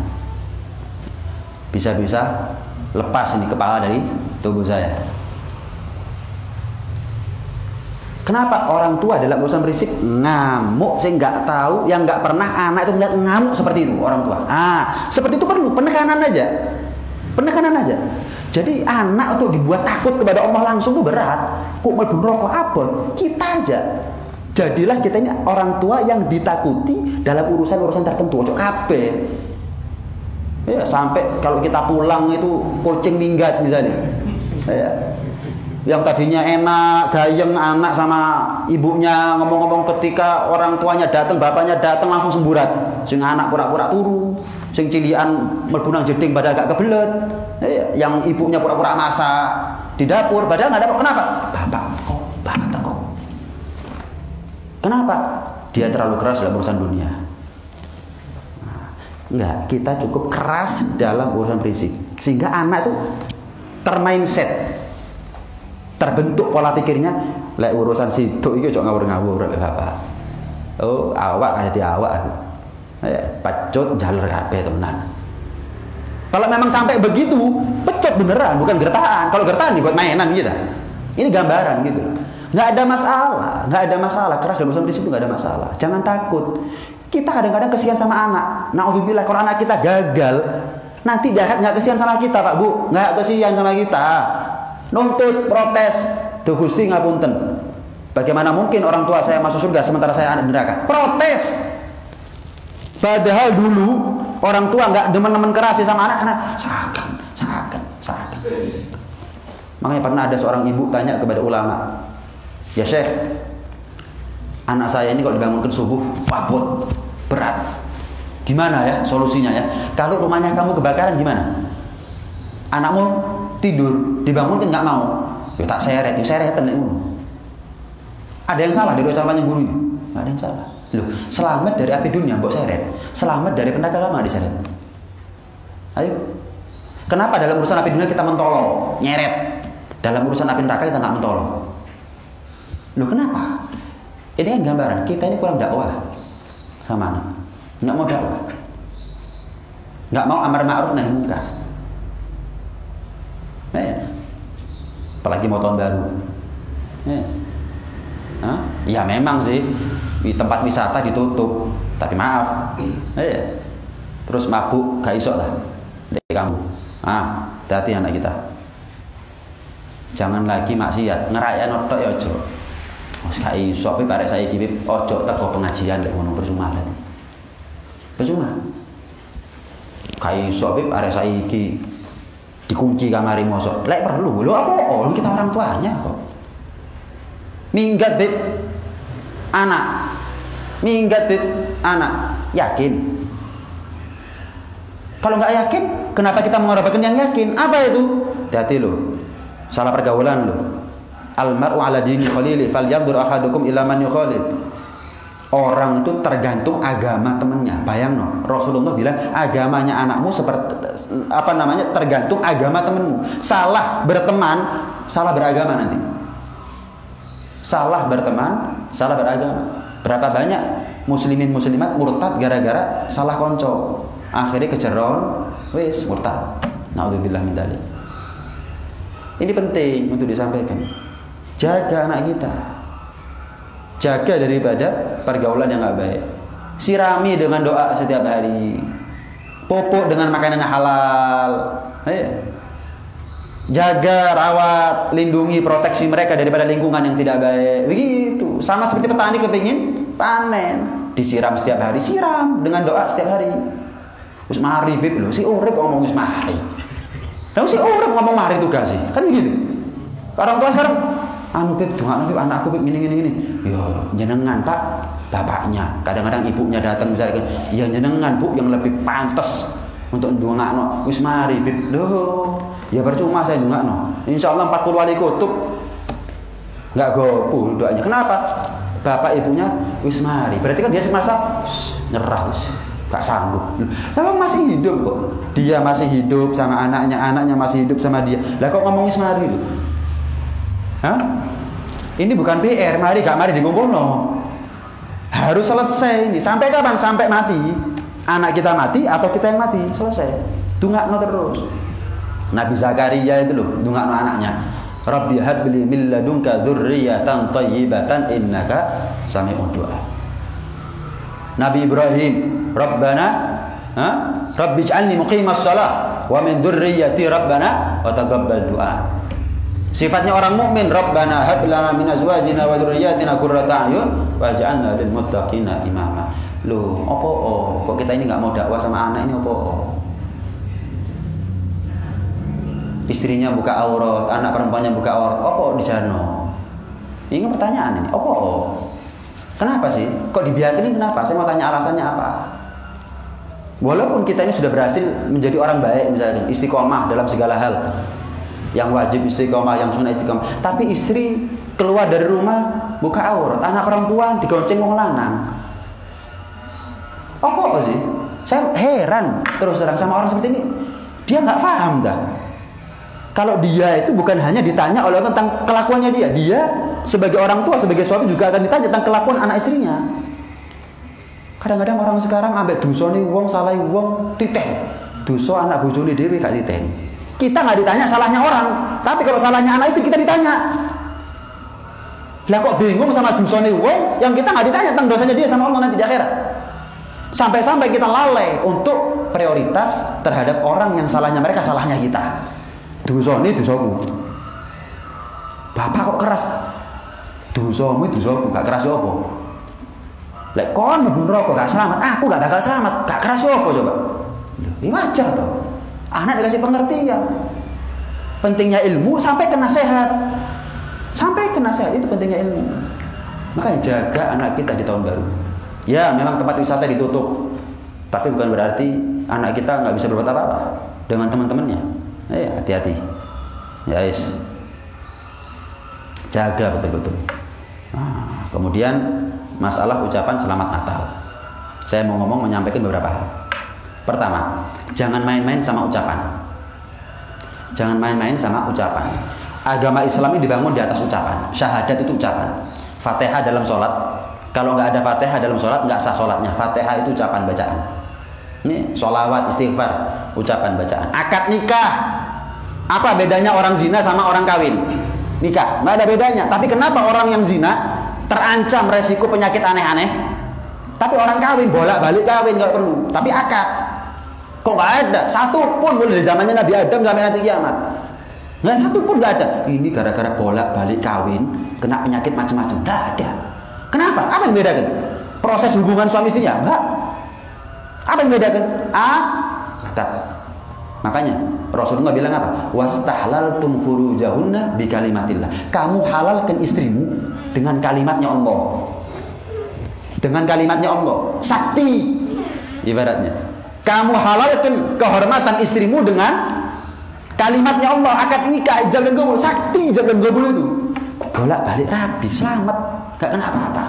Bisa-bisa lepas ini kepala dari tubuh saya. Kenapa orang tua dalam urusan prinsip ngamuk? Saya nggak tahu, yang nggak pernah anak itu melihat ngamuk seperti itu orang tua. Seperti itu perlu penekanan aja. Jadi anak untuk dibuat takut kepada Allah langsung itu berat. Kok mlebu neraka abon? Kita aja. Jadilah kita ini orang tua yang ditakuti dalam urusan-urusan tertentu. Ojo kabeh. Ya, sampai kalau kita pulang itu kucing minggat misalnya. Ya. Yang tadinya enak, gayeng anak sama ibunya ngomong-ngomong, ketika orang tuanya datang, bapaknya datang langsung semburat. Sing anak pura-pura turu, sing cilian mlebu nang jeding padahal agak kebelet. Yang ibunya pura-pura masak di dapur padahal enggak ada. Kenapa? Bapak teko. Kenapa? Dia terlalu keras dalam urusan dunia. Enggak, kita cukup keras dalam urusan prinsip. Sehingga anak itu termindset, terbentuk pola pikirnya, lek urusan situ iki ojo ngawur-ngawur lek bapak. Oh, awak jadi awak aku. Pecut jalur kabeh tenan. Kalau memang sampai begitu, pecut beneran, bukan gertahan. Kalau gertahan dibuat mainan gitu. Ini gambaran gitu. Nggak ada masalah. Keras dalam urusan prinsip itu nggak ada masalah. Jangan takut. Kita kadang-kadang kesian sama anak. Naudzubillah, kalau anak kita gagal, nanti dia nggak kesian sama kita, Pak Bu, nggak kesian sama kita. Nuntut, protes, Duh Gusti ngapunten. Bagaimana mungkin orang tua saya masuk surga sementara saya anak neraka? Protes. Padahal dulu orang tua nggak demen-demen keras sama anak karena sakit. Makanya pernah ada seorang ibu tanya kepada ulama, ya Syekh, anak saya ini kalau dibangunkan subuh wabut, berat. Gimana ya solusinya ya? Kalau rumahnya kamu kebakaran gimana? Anakmu tidur, dibangunkan nggak mau. Ya tak seret, nek ngono. Ada yang salah dari ucapannya guru ini? Nggak ada yang salah. Loh, selamat dari api dunia mbok seret. Selamat dari pendaka lama diseret. Ayo. Kenapa dalam urusan api dunia kita mentolong, nyeret? Dalam urusan api neraka kita nggak mentolong. Loh kenapa? Ini kan gambaran kita ini kurang dakwah sama anak. Nggak mau dakwah, nggak mau amar ma'ruf nahi munkar. Apalagi mau tahun baru. Ya memang sih di tempat wisata ditutup, tapi maaf. Terus mabuk gak iso lah dari kamu. Hati-hati anak kita. Jangan lagi maksiat, ngerayain tok ya ojo. Wis gak iso tapi barek saiki ojo teko pengajian lek ngono percuma berarti. Percuma. Gak iso tapi barek saiki dikunci kamari mosok. Lek perlu. Lho apa? Kita orang tuanya kok. Minggat bib anak. Yakin. Kalau nggak yakin, kenapa kita mengorbankan yang yakin? Apa itu? Hati-hati loh. Salah pergaulan loh. Al-mar'u ala dini khalili falyanzur ahadukum ila man yukhalil. Orang itu tergantung agama temannya. Bayang no, Rasulullah bilang agamanya anakmu seperti tergantung agama temanmu. Salah berteman, salah beragama nanti. Salah berteman, salah beragama. Berapa banyak muslimin muslimat murtad gara-gara salah konco. Akhirnya kejeron, wis murtad. Naudzubillah min dzalik. Ini penting untuk disampaikan. Jaga anak kita. Jaga daripada pergaulan yang enggak baik. Sirami dengan doa setiap hari. Popok dengan makanan halal. Jaga, rawat, lindungi, proteksi mereka daripada lingkungan yang tidak baik. Begitu. Sama seperti petani kepingin panen, disiram setiap hari, siram dengan doa setiap hari. Wis mari bib lho, si urip ngomong wis mari. Lah si urip ngomong mari tugas sih. Kan begitu. Orang tua sekarang bib dongakno bib anakku bib gini. Ya jenengan Pak, bapaknya. Kadang-kadang ibunya datang misalnya, ya jenengan Bu yang lebih pantas untuk ndongakno. Wis mari bib. Loh, ya percuma saya ndongakno. Insyaallah 40 wali kutub enggak gopul doanya. Kenapa? Bapak ibunya wis mari. Berarti kan dia semasa nyerah wis. Gak sanggup. Memang masih hidup kok. Dia masih hidup sama anaknya, anaknya masih hidup sama dia. Lah kok ngomong wis mari lho. Ini bukan PR, mari gak mari dikumpulno. Harus selesai ini. Sampai kapan? Sampai mati. Anak kita mati atau kita yang mati, selesai. Dungakno terus. Nabi Zakaria itu loh, dungakno anaknya. Rabbi habli min ladunka dzurriyyatan thayyibatan innaka sami'ud du'a. Nabi Ibrahim, Rabbana Rabbi ij'alni muqimas shalah wa min dzurriyyati Rabbana wa taqabbal du'a. Sifatnya orang mukmin, Rabbana hab lana min azwajina wa dzurriyyatina qurrata a'yun waj'alna lil muttaqina imama. Loh, kok kita ini enggak mau dakwah sama anak ini istrinya buka aurat, anak perempuannya buka aurat, opo dijano? Ini pertanyaan ini, opo? Kenapa sih? Kok dibiarkan ini kenapa? Saya mau tanya alasannya apa? Walaupun kita ini sudah berhasil menjadi orang baik, misalnya istiqomah dalam segala hal, yang wajib istiqomah, yang sunnah istiqomah, tapi istri keluar dari rumah buka aurat, anak perempuan digonceng wong lanang. Apa sih? Saya heran terus terang sama orang seperti ini. Dia nggak paham dah. Kalau dia itu bukan hanya ditanya oleh orang tentang kelakuannya dia sebagai orang tua, sebagai suami juga akan ditanya tentang kelakuan anak istrinya. Kadang-kadang orang sekarang ambek dosane wong, salahi wong, titeh. Dosa anak bojone dhewe gak titeh. Kita nggak ditanya salahnya orang, tapi kalau salahnya anak istri kita ditanya. Lah kok bingung sama dosane wong yang kita nggak ditanya tentang dosanya dia sama Allah nanti di akhirat. Sampai-sampai kita lalai untuk prioritas terhadap orang yang salahnya mereka, salahnya kita. Dosane dosaku. Bapak kok keras? Dosamu dosaku, gak keras apa? Lek kon mlebu neraka gak selamat, aku gak bakal selamat. Gak keras apa coba? Ini wajar toh. Anak dikasih pengertian. Pentingnya ilmu sampai kena sehat. Sampai kena sehat itu pentingnya ilmu. Makanya jaga anak kita di tahun baru. Ya, memang tempat wisata ditutup. Tapi bukan berarti anak kita nggak bisa berbuat apa-apa dengan teman-temannya. Hati-hati. Ya, yes. Jaga betul-betul. Nah, kemudian masalah ucapan selamat Natal. Saya mau menyampaikan beberapa hal. Pertama, jangan main-main sama ucapan. Jangan main-main sama ucapan. Agama Islam ini dibangun di atas ucapan. Syahadat itu ucapan. Fatihah dalam sholat. Kalau nggak ada Fatihah dalam sholat, nggak sah sholatnya. Fatihah itu ucapan bacaan. Ini sholawat, istighfar, ucapan bacaan. Akad nikah. Apa bedanya orang zina sama orang kawin? Nikah, nggak ada bedanya. Tapi kenapa orang yang zina terancam resiko penyakit aneh-aneh? Tapi orang kawin bolak-balik kawin nggak perlu. Tapi akad, kok nggak ada? Satu pun mulai dari zamannya Nabi Adam sampai nanti kiamat. Nggak satu pun nggak ada. Ini gara-gara bolak-balik kawin kena penyakit macam-macam. Nggak ada. Kenapa? Apa yang bedakan? Proses hubungan suami istrinya? Enggak. Apa yang bedakan? Akad. Makanya Rasulullah bilang apa? Wastahlaltum furujahunna bi kalimatillah. Kamu halalkan istrimu dengan kalimatnya Allah. Dengan kalimatnya Allah. Sakti ibaratnya. Kamu halalkan kehormatan istrimu dengan kalimatnya Allah. Akad nikah, ijab dan qabul. Sakti ijab dan qabul itu. Bolak-balik rapi, selamat, gak kena apa-apa.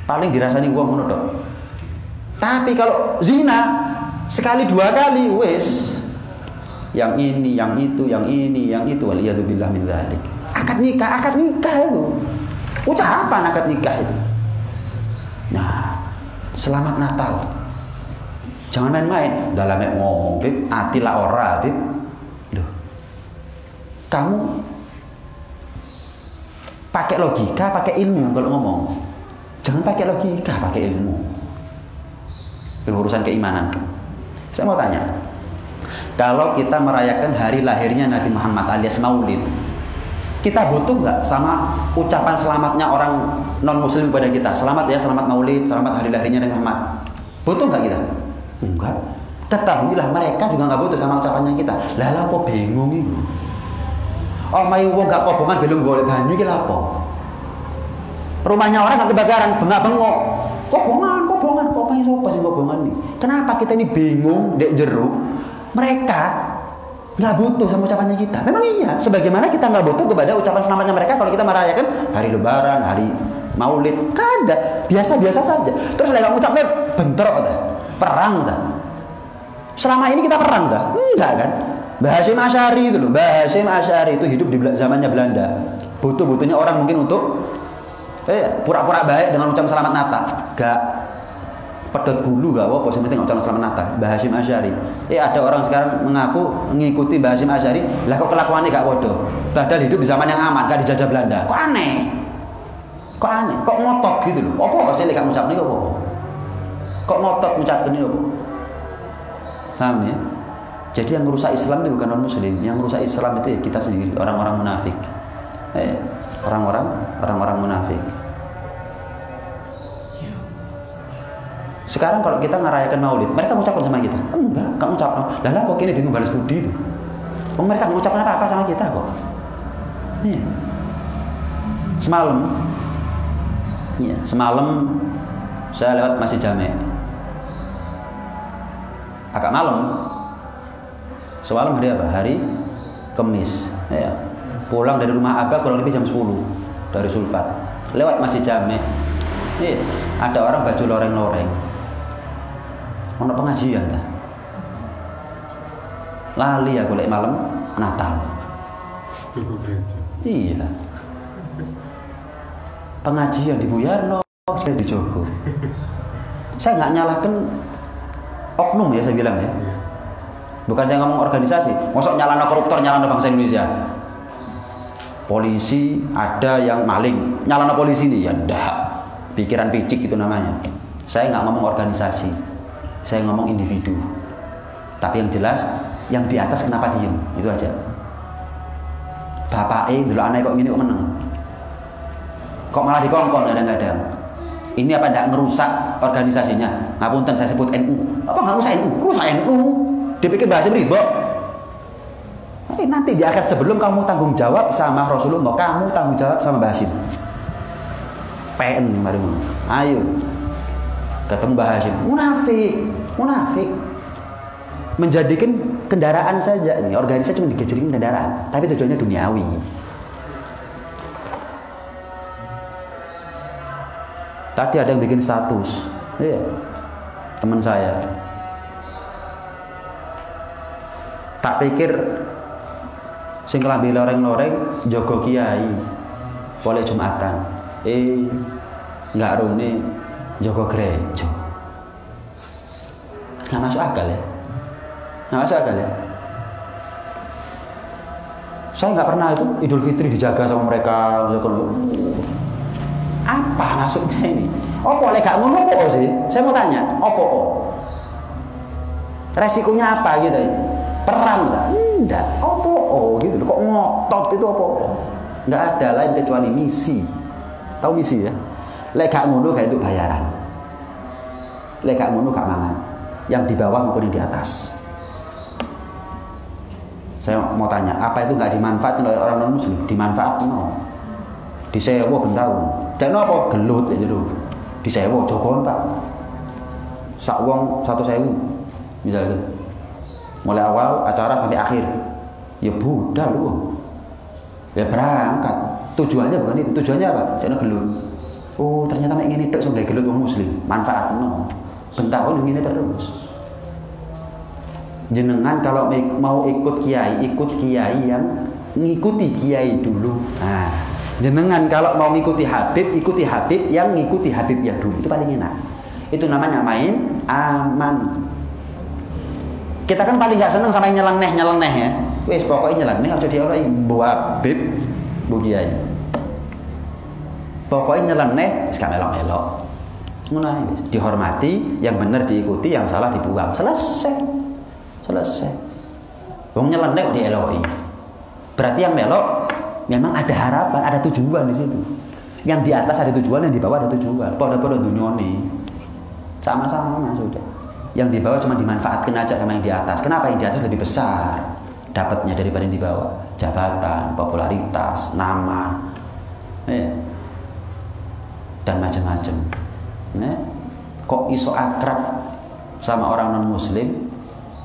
Paling dirasani uang menodok. Tapi kalau zina sekali dua kali wes. Yang ini, yang itu, yang ini, yang itu. Waliyadzubillah min dzalik. Akad nikah itu. Ucapan akad nikah itu. Nah, selamat Natal. Jangan main-main. Dalam ngomong, Bib, atilah ora, Bib. Loh. Kamu pakai logika, pakai ilmu kalau ngomong. Jangan pakai logika, pakai ilmu. Urusan keimanan. Saya mau tanya. Kalau kita merayakan hari lahirnya Nabi Muhammad alias Maulid, kita butuh nggak sama ucapan selamatnya orang non Muslim pada kita? Selamat ya, selamat Maulid, selamat hari lahirnya Nabi Muhammad. Butuh nggak kita? Enggak. Ketahuilah mereka juga nggak butuh sama ucapannya kita. Lah apa bingung itu? Oh mayu wong gak kobongan belum golek banyu iki lha apa? Rumahnya orang nggak kebakaran, bengak-bengok. Kobongan, kok mayu sapa sing kobongan nih? Kenapa kita ini bingung dek jeruk? Mereka nggak butuh sama ucapannya kita. Memang iya, sebagaimana kita nggak butuh kepada ucapan selamatnya mereka kalau kita merayakan hari Lebaran, hari Maulid, kan ada biasa-biasa saja. Terus lagi ngucapnya bentrok dah, perang dah. Selama ini kita perang dah, enggak kan? Mbah Hasyim Asy'ari itu loh, Mbah Hasyim Asy'ari itu hidup di zamannya Belanda. Butuh-butuhnya orang mungkin untuk pura-pura baik dengan ucapan selamat Natal. Gak pedot gulu gak apa-apa, yang penting ucapan selamat Natal. Mbah Hasyim Asy'ari. Ada orang sekarang mengaku mengikuti Mbah Hasyim Asy'ari, lah kok kelakuannya gak bodoh. Padahal hidup di zaman yang aman, gak dijajah Belanda. Kok aneh? Kok ngotot gitu loh. Apa sih lek ngucapne kok apa? Kok ngotot ngucapne apa? Paham ya? Jadi yang merusak Islam itu bukan non Muslim, yang merusak Islam itu ya kita sendiri, orang-orang munafik. Orang-orang munafik. Sekarang kalau kita ngerayakan Maulid, mereka ngucapkan sama kita? Enggak, kamu ucapkan. Lah kok kene bingung balas budi itu. Mereka mengucapkan apa-apa sama kita kok. Iya. Semalam saya lewat Masjid Jami'. Agak malam. Semalam hari apa? Hari Kamis. Ya. Pulang dari rumah Abah kurang lebih jam 10 dari Sulfat. Lewat Masjid Jami'. Iya. Ada orang baju loreng-loreng. Ono pengajian dah. Lali aku lek malam Natal. Iya. Pengajian di Buyarno, di Joko. Saya nggak nyalahkan oknum ya, saya bilang ya. Bukan saya ngomong organisasi. Mosok nyalahno koruptor, nyalahno bangsa Indonesia. Polisi ada yang maling, nyalahno polisi nih ya ndak. Pikiran picik itu namanya. Saya nggak ngomong organisasi. Saya ngomong individu. Tapi yang jelas, yang di atas kenapa diem? Itu aja. Bapaknya dulu aneh kok gini kok menang. Kok malah dikongkon kadang-kadang. Ini apa tidak ngerusak organisasinya? Ngapunten saya sebut NU. Apa nggak rusak NU? Rusak NU. Dipikir bahasa beribu. Nanti di akhirat sebelum kamu tanggung jawab sama Rasulullah, kamu tanggung jawab sama Mbah Hashim. PN mari ngono. Ayo. Ketemu Mbah Hashim. Munafik. Menjadikan kendaraan saja nih, organisasi cuma dijadikan kendaraan, tapi tujuannya duniawi. Tadi ada yang bikin status, iya, teman saya. Tak pikir sing kelambi loreng-loreng jogo kiai, boleh Jumatan. Nggak rune jogo gereja. Nggak masuk akal ya. Nggak masuk akal ya. Saya nggak pernah itu Idul Fitri dijaga sama mereka. Apa maksudnya ini? Opo lek gak ngono opo sih? Saya mau tanya, opo? Resikonya apa gitu? Perang tak? Enggak. Opo gitu. Kok ngotot itu opo? Enggak ada lain kecuali misi. Tahu misi ya? Lek gak ngono gak itu bayaran. Lek gak ngono gak mangan. Yang di bawah maupun yang di atas. Saya mau tanya, apa itu nggak dimanfaatkan oleh orang non muslim? Dimanfaatkan, no. Disewa bentahun. Dan apa? Gelut ya dulu. Disewa, jogoan pak. Sak wong 1.000 misalnya. Mulai awal acara sampai akhir. Ya budal lu. Ya berangkat. Tujuannya bukan itu. Tujuannya apa? Jangan gelut. Oh ternyata mek ngene tok sing gelut wong muslim. Manfaat, no. Bentahun yang ini terus. Jenengan kalau mau ikut kiai yang ngikuti kiai dulu. Nah, jenengan kalau mau ikuti Habib yang ngikuti Habib ya dulu. Itu paling enak. Itu namanya main aman. Kita kan paling gak seneng sama yang nyeleneh ya. Wes pokoknya nyeleneh aja dioleh Bu Habib, Bu Kiai. Pokoknya nyeleneh wis gak melok-melok. Ngono wis. Dihormati, yang benar diikuti, yang salah dibuang. Selesai. Wong nyeleneh kok dieloki. Berarti yang melok memang ada harapan, ada tujuan di situ. Yang di atas ada tujuan, yang di bawah ada tujuan. Pada dunyone. Sama-sama sudah. Yang di bawah cuma dimanfaatkan aja sama yang di atas. Kenapa yang di atas lebih besar dapatnya daripada yang di bawah? Jabatan, popularitas, nama, dan macam-macam. Kok iso akrab sama orang non muslim?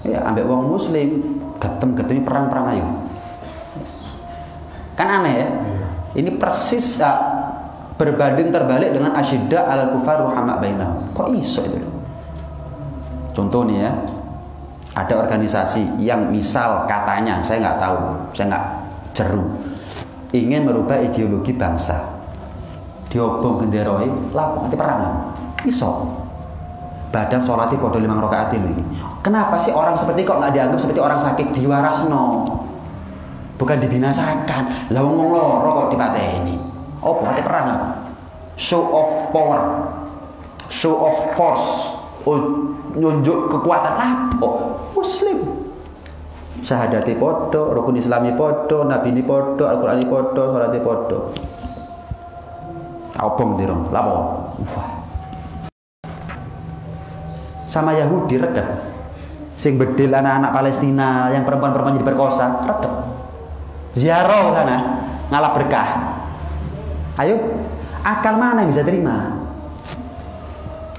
Ya, ambek wong muslim, getem-getemi perang-perang ayo. Kan aneh ya? Ini persis berbanding terbalik dengan asyidda al-kufar ruhama bainahum. Kok iso itu? Contoh nih ya, ada organisasi yang misal katanya, saya nggak tahu, saya nggak jeru, ingin merubah ideologi bangsa. Diobong genderoi, lapor nanti perangan. Iso. Badan sholati podo 5 rakaat ini. Kenapa sih orang seperti kok nggak dianggap seperti orang sakit? Diwarasno, bukan dibinasakan. Lah wong loro kok dipateni. Oh, berarti perang apa? Show of power, show of force, nunjuk kekuatan apa? Muslim. Syahadati podo, rukun Islami podo, Nabi ini podo, Al-Quran ini podo, sholati podo. Obong dirong, lapo. Sama Yahudi rekat. Sing bedil anak-anak Palestina yang perempuan-perempuan jadi perkosa, redep. Ziarah sana, ngalah berkah. Ayo, akal mana yang bisa terima?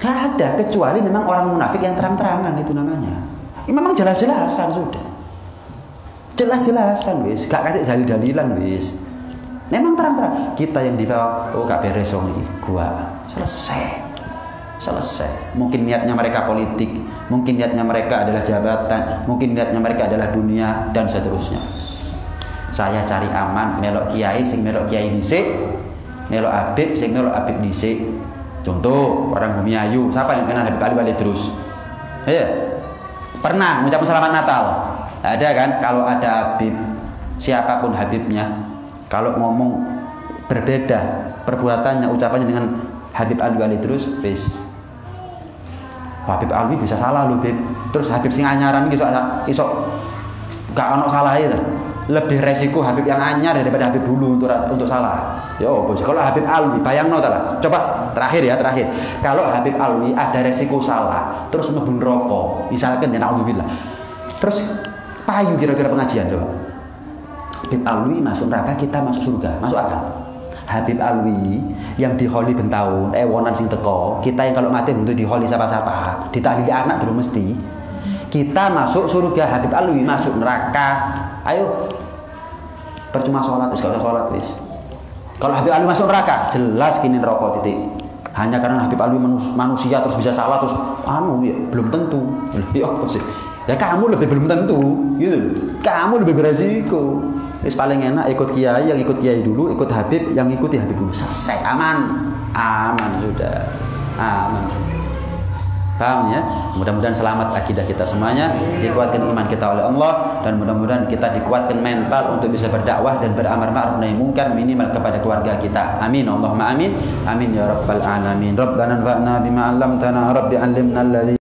Gak ada, kecuali memang orang munafik yang terang-terangan itu namanya. Ini memang jelas-jelasan sudah. Jelas-jelasan wis, gak kasih dalil-dalilan wis. Memang terang-terang. Kita yang di bawah, oh gak beres wong iki. Gua selesai. Mungkin niatnya mereka politik, mungkin niatnya mereka adalah jabatan, mungkin niatnya mereka adalah dunia dan seterusnya. Saya cari aman, melok kiai sing melok kiai dhisik, melok habib sing melok habib dhisik. Contoh orang Bumi Ayu, siapa yang kenal Habib Ali terus? Ya. Pernah mengucapkan selamat Natal? Ada kan? Kalau ada habib, siapapun habibnya, kalau ngomong berbeda perbuatannya, ucapannya dengan Habib Ali terus, bis. Habib Ali bisa salah loh, Bib. Terus Habib sing anyaran iso gak ono salah itu. Lebih resiko Habib yang anyar daripada Habib dulu untuk salah. Yo, bos. Kalau Habib Alwi, bayangno ta lah. Coba terakhir. Kalau Habib Alwi ada resiko salah, terus mlebu neraka, misalkan ya naudzubillah. Terus payu kira-kira pengajian coba. Habib Alwi masuk neraka, kita masuk surga. Masuk akal. Habib Alwi yang di holi bentahun, wonan sing teko, kita yang kalau mati untuk di holi siapa-siapa, ditahlili anak dulu mesti. Kita masuk surga, Habib Alwi masuk neraka. Ayo, percuma sholat, gak usah sholat wis. Kalau Habib Alwi masuk neraka, jelas kini neraka titik. Hanya karena Habib Alwi manusia terus bisa salah terus, ya, belum tentu. Ya apa sih? Ya kamu lebih belum tentu, gitu. Kamu lebih beresiko. Wis paling enak ikut kiai, yang ikut kiai dulu, ikut Habib, yang ikuti Habib dulu. Selesai, aman sudah, aman. Paham ya? Mudah-mudahan selamat akidah kita semuanya, dikuatkan iman kita oleh Allah, dan mudah-mudahan kita dikuatkan mental untuk bisa berdakwah dan beramar ma'ruf nahi munkar minimal kepada keluarga kita. Amin. Allahumma amin. Amin ya rabbal alamin. Rabbana anfa'na bima 'allamtana, rabbi 'allimna alladzi